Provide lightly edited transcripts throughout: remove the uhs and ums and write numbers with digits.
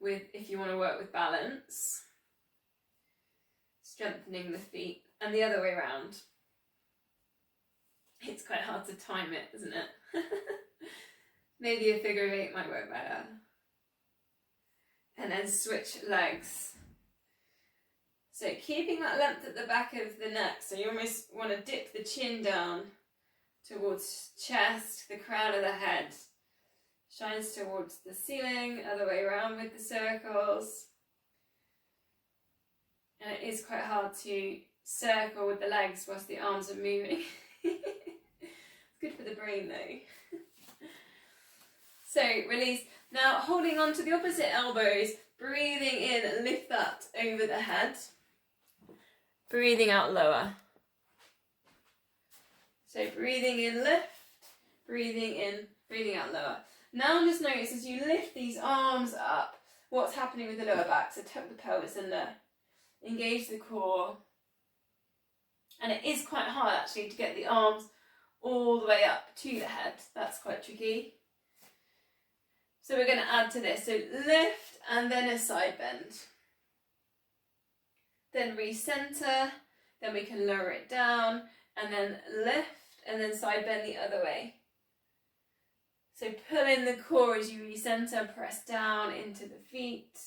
with if you want to work with balance, strengthening the feet, and the other way around. It's quite hard to time it, isn't it? Maybe a figure of 8 might work better. And then switch legs. So keeping that length at the back of the neck, so you almost want to dip the chin down towards chest, the crown of the head. Shines towards the ceiling, other way around with the circles. And it is quite hard to circle with the legs whilst the arms are moving. It's good for the brain though. So release. Now holding on to the opposite elbows, breathing in, lift that over the head. Breathing out, lower. So breathing in, lift, breathing in, breathing out, lower. Now just notice as you lift these arms up, what's happening with the lower back. So tuck the pelvis under, engage the core. And it is quite hard actually to get the arms all the way up to the head. That's quite tricky. So we're going to add to this. So lift and then a side bend. Then recenter, then we can lower it down and then lift and then side bend the other way. So pull in the core as you recenter, press down into the feet.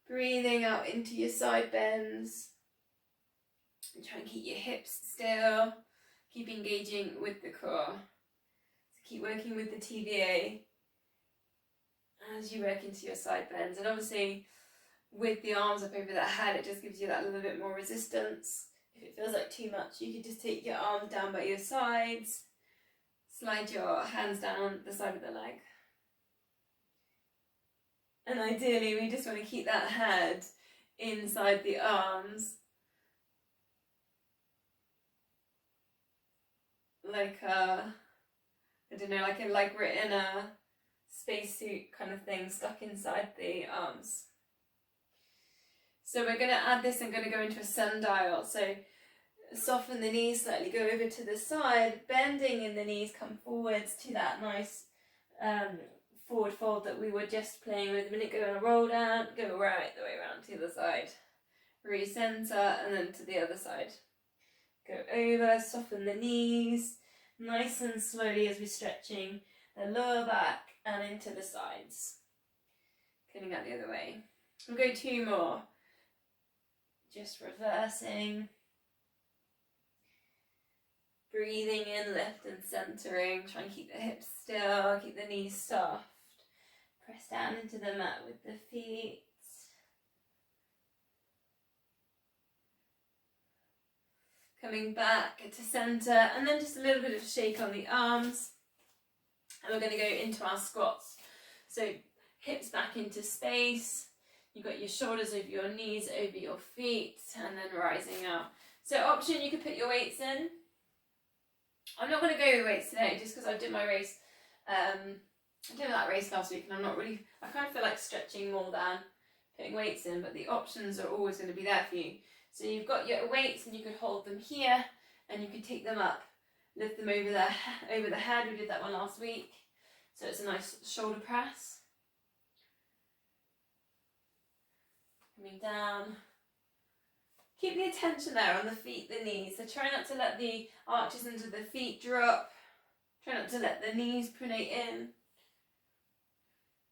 Breathing out into your side bends. And try and keep your hips still. Keep engaging with the core. So keep working with the TVA as you work into your side bends. And obviously with the arms up over the head, it just gives you that little bit more resistance. If it feels like too much, you could just take your arms down by your sides. Slide your hands down the side of the leg. And ideally we just want to keep that head inside the arms. Like I don't know, like we're in a spacesuit kind of thing stuck inside the arms. So we're going to add this and going to go into a sundial. So soften the knees slightly, go over to the side, bending in the knees, come forwards to that nice forward fold that we were just playing with a minute ago, and a roll down, go right the way around to the other side. Recenter and then to the other side. Go over, soften the knees, nice and slowly as we're stretching the lower back and into the sides. Coming out the other way. We'll go 2 more. Just reversing. Breathing in, lift and centering. Try and keep the hips still, keep the knees soft. Press down into the mat with the feet. Coming back to centre, and then just a little bit of shake on the arms. And we're going to go into our squats. So hips back into space. You've got your shoulders over your knees, over your feet, and then rising out. So option, you could put your weights in. I'm not going to go with weights today just because I did my race. I did that race last week and I kind of feel like stretching more than putting weights in, but the options are always going to be there for you. So you've got your weights and you could hold them here and you could take them up, lift them over the head. We did that one last week. So it's a nice shoulder press. Coming down. Keep the attention there on the feet, the knees. So try not to let the arches under the feet drop. Try not to let the knees pronate in.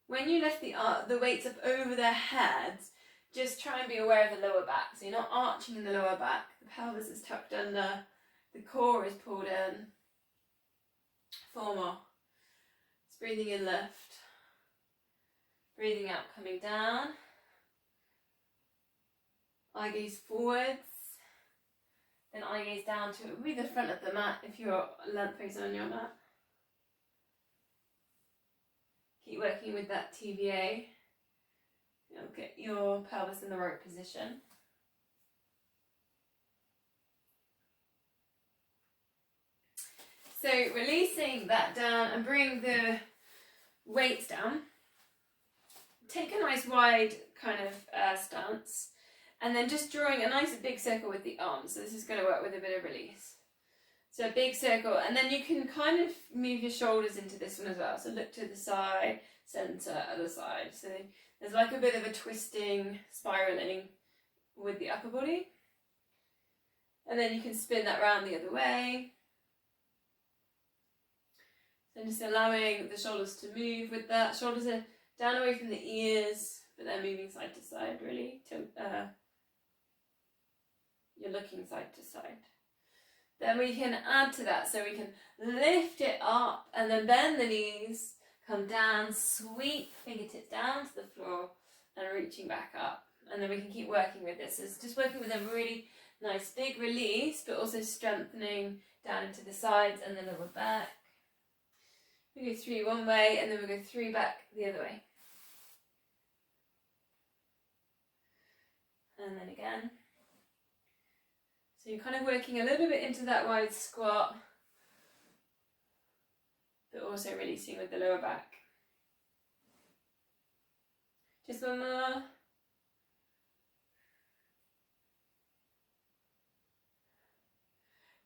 When you lift the weights up over their heads, just try and be aware of the lower back. So you're not arching in the lower back. The pelvis is tucked under. The core is pulled in. 4 more. Just breathing in, lift. Breathing out, coming down. Eye gaze forwards. Then eye gaze down to be the front of the mat if you're lengthways on your mat. Keep working with that TVA. You'll get your pelvis in the right position. So releasing that down and bring the weights down. Take a nice wide kind of stance. And then just drawing a nice big circle with the arms. So this is going to work with a bit of release. So a big circle. And then you can kind of move your shoulders into this one as well. So look to the side. center, other side. So there's like a bit of a twisting, spiraling with the upper body. And then you can spin that round the other way. So just allowing the shoulders to move with that. Shoulders are down away from the ears, but they're moving side to side really. You're looking side to side. Then we can add to that, so we can lift it up and then bend the knees, come down, sweep fingertips down to the floor and reaching back up. And then we can keep working with this. It's just working with a really nice big release, but also strengthening down into the sides and the lower back. We go 3 one way and then we go 3 back the other way. And then again. So you're kind of working a little bit into that wide squat, but also releasing with the lower back. Just one more.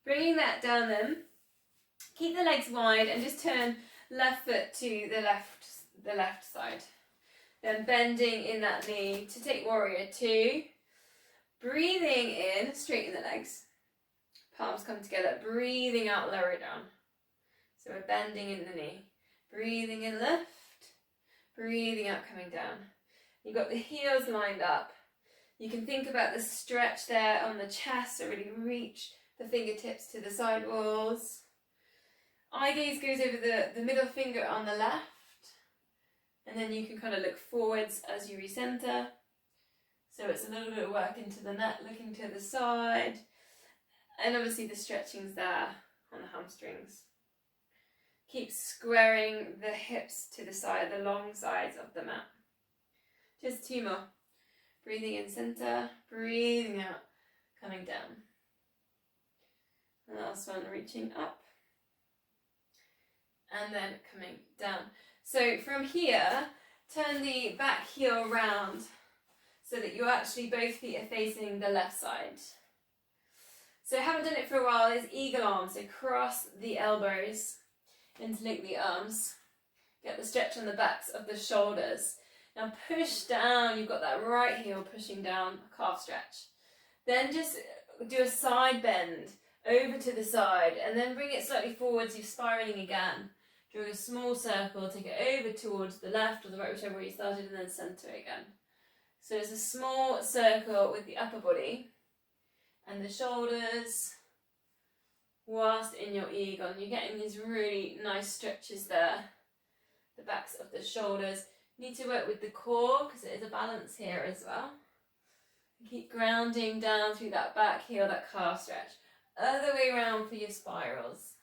Bringing that down then, keep the legs wide and just turn left foot to the left side. Then bending in that knee to take warrior 2. Breathing in, straighten the legs. Palms come together. Breathing out, lower it down. So we're bending in the knee. Breathing in, lift. Breathing out, coming down. You've got the heels lined up. You can think about the stretch there on the chest, so really reach the fingertips to the side walls. Eye gaze goes over the middle finger on the left. And then you can kind of look forwards as you recenter. So it's a little bit of work into the neck, looking to the side. And obviously the stretching's there on the hamstrings. Keep squaring the hips to the side, the long sides of the mat. Just 2 more. Breathing in center, breathing out, coming down. And last one, reaching up. And then coming down. So from here, turn the back heel round so that you actually both feet are facing the left side. So haven't done it for a while, is eagle arms. So cross the elbows, interlink the arms. Get the stretch on the backs of the shoulders. Now push down, you've got that right heel pushing down, calf stretch. Then just do a side bend over to the side and then bring it slightly forwards, you're spiraling again. Draw a small circle, take it over towards the left or the right, whichever way you started, and then center again. So it's a small circle with the upper body and the shoulders whilst in your eagle. And you're getting these really nice stretches there. The backs of the shoulders. You need to work with the core because it is a balance here as well. And keep grounding down through that back heel, that calf stretch. Other way around for your spirals.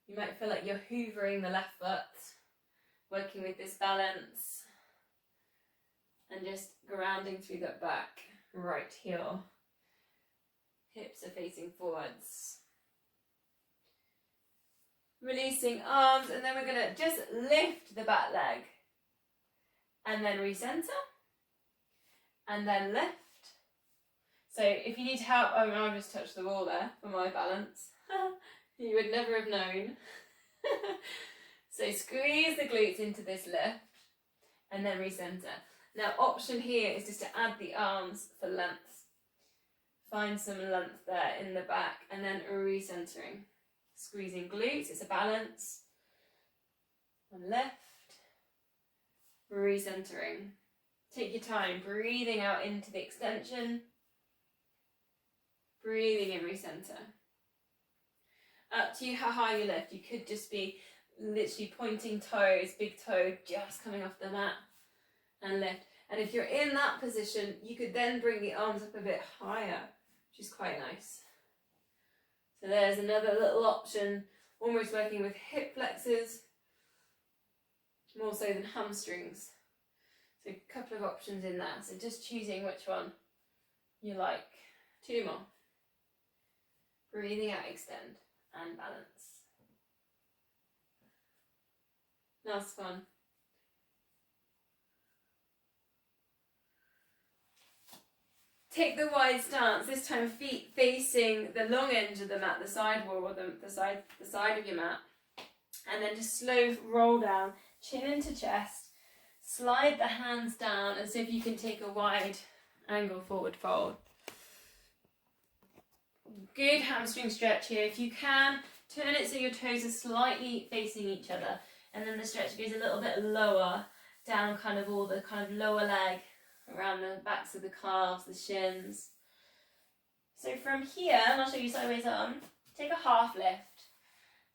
You might feel like you're hoovering the left foot, working with this balance, and just grounding through that back, right heel. Hips are facing forwards. Releasing arms, and then we're going to just lift the back leg, and then recenter, and then lift. So if you need help, I'll just touch the wall there for my balance. You would never have known. So squeeze the glutes into this lift and then recenter. Now option here is just to add the arms for length. Find some length there in the back and then recentering. Squeezing glutes, it's a balance. And lift, recentering. Take your time, breathing out into the extension. Breathing in, recenter. Up to you how high you lift. You could just be literally pointing toes, big toe just coming off the mat and lift. And if you're in that position, you could then bring the arms up a bit higher, which is quite nice. So there's another little option, almost working with hip flexors, more so than hamstrings. So a couple of options in there. So just choosing which one you like. 2 more. Breathing out, extend. And balance. Last one. Take the wide stance, this time feet facing the long edge of the mat, the side wall, or the side of your mat. And then just slow roll down, chin into chest, slide the hands down as if you can take a wide angle forward fold. Good hamstring stretch here. If you can, turn it so your toes are slightly facing each other, and then the stretch goes a little bit lower down kind of all the kind of lower leg, around the backs of the calves, the shins. So from here, and I'll show you sideways arm, take a half lift.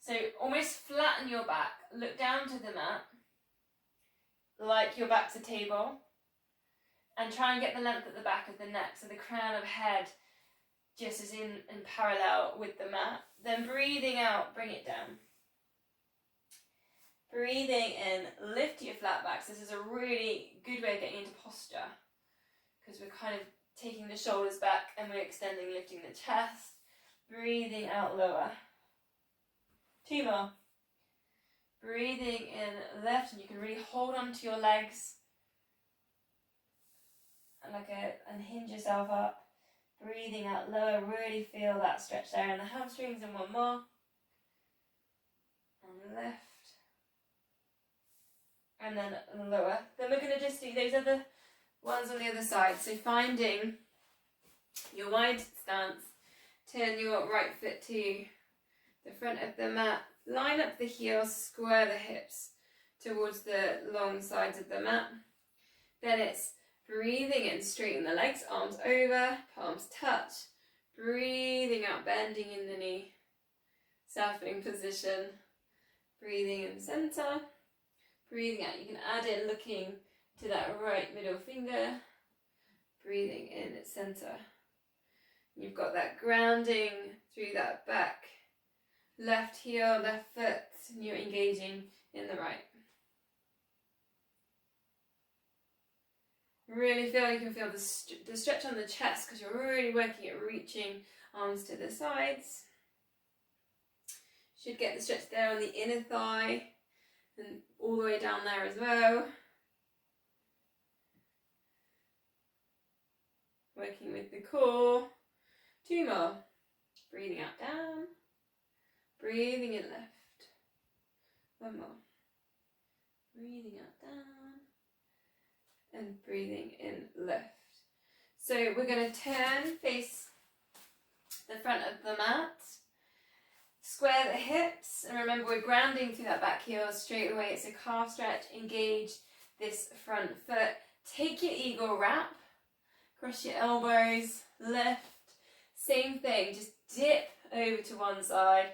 So almost flatten your back, look down to the mat, like your back's a table, and try and get the length at the back of the neck, so the crown of head just is in parallel with the mat. Then breathing out, bring it down. Breathing in, lift your flat backs. This is a really good way of getting into posture, because we're kind of taking the shoulders back and we're extending, lifting the chest. Breathing out, lower. 2 more. Breathing in, left, and you can really hold on to your legs and hinge yourself up. Breathing out, lower. Really feel that stretch there in the hamstrings. And 1 more. And lift. And then lower. Then we're going to just do those other ones on the other side. So finding your wide stance, turn your right foot to the front of the mat, line up the heels, square the hips towards the long sides of the mat. Then it's breathing in, straighten the legs, arms over, palms touch. Breathing out, bending in the knee, surfing position. Breathing in center. Breathing out, you can add in looking to that right middle finger. Breathing in at center. You've got that grounding through that back. Left heel, left foot, and you're engaging in the right. Really feel you can feel the stretch on the chest, because you're really working at reaching arms to the sides. Should get the stretch there on the inner thigh and all the way down there as well. Working with the core. 2 more. Breathing out, down. Breathing in, left. 1 more. Breathing out, down. And breathing in, left. So we're going to turn, face the front of the mat. Square the hips, and remember we're grounding through that back heel straight away. It's a calf stretch. Engage this front foot. Take your eagle wrap. Cross your elbows. Lift. Same thing. Just dip over to one side.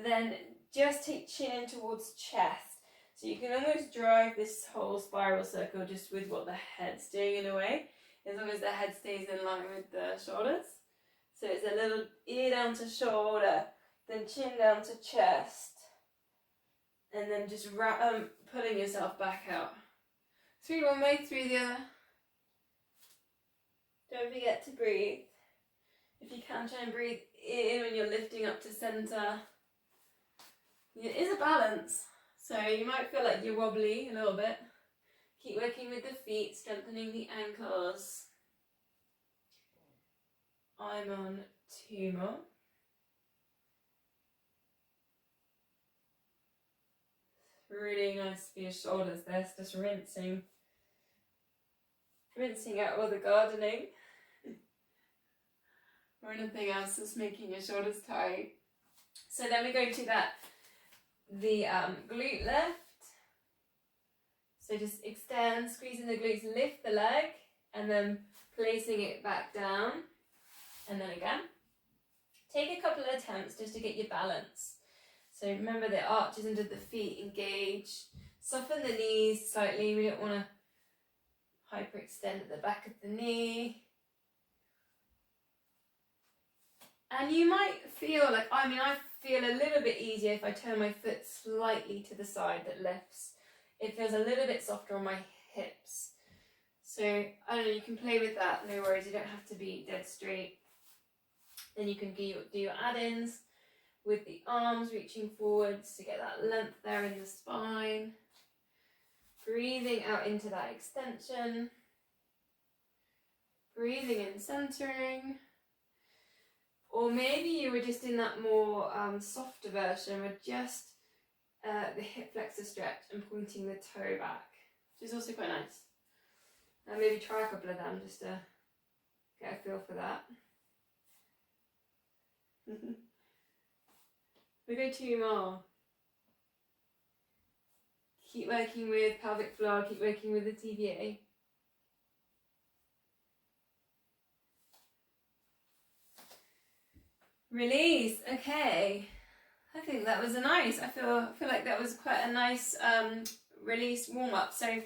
Then just take chin towards chest. So you can almost drive this whole spiral circle just with what the head's doing in a way, as long as the head stays in line with the shoulders. So it's a little ear down to shoulder, then chin down to chest, and then just pulling yourself back out. 3 one way, through the other. Don't forget to breathe. If you can, try and breathe in when you're lifting up to center. It is a balance, so you might feel like you're wobbly a little bit. Keep working with the feet, strengthening the ankles. I'm on 2 more. Really nice for your shoulders there, just rinsing out all the gardening or anything else that's making your shoulders tight. So then we go to the glute lift. So just extend, squeezing the glutes, lift the leg, and then placing it back down. And then again. Take a couple of attempts just to get your balance. So remember the arches under the feet, engage. Soften the knees slightly. We don't want to hyperextend at the back of the knee. And you might feel like, I feel a little bit easier if I turn my foot slightly to the side that lifts. It feels a little bit softer on my hips. So, I don't know, you can play with that, no worries, you don't have to be dead straight. Then you can do your add-ins with the arms reaching forwards to get that length there in the spine. Breathing out into that extension. breathing and centering. Or maybe you were just in that more softer version with just the hip flexor stretch and pointing the toe back, which is also quite nice. And maybe try a couple of them just to get a feel for that. We go 2 more. Keep working with pelvic floor, keep working with the TVA. Release, okay. I think that was I feel like that was quite a nice release warm-up. So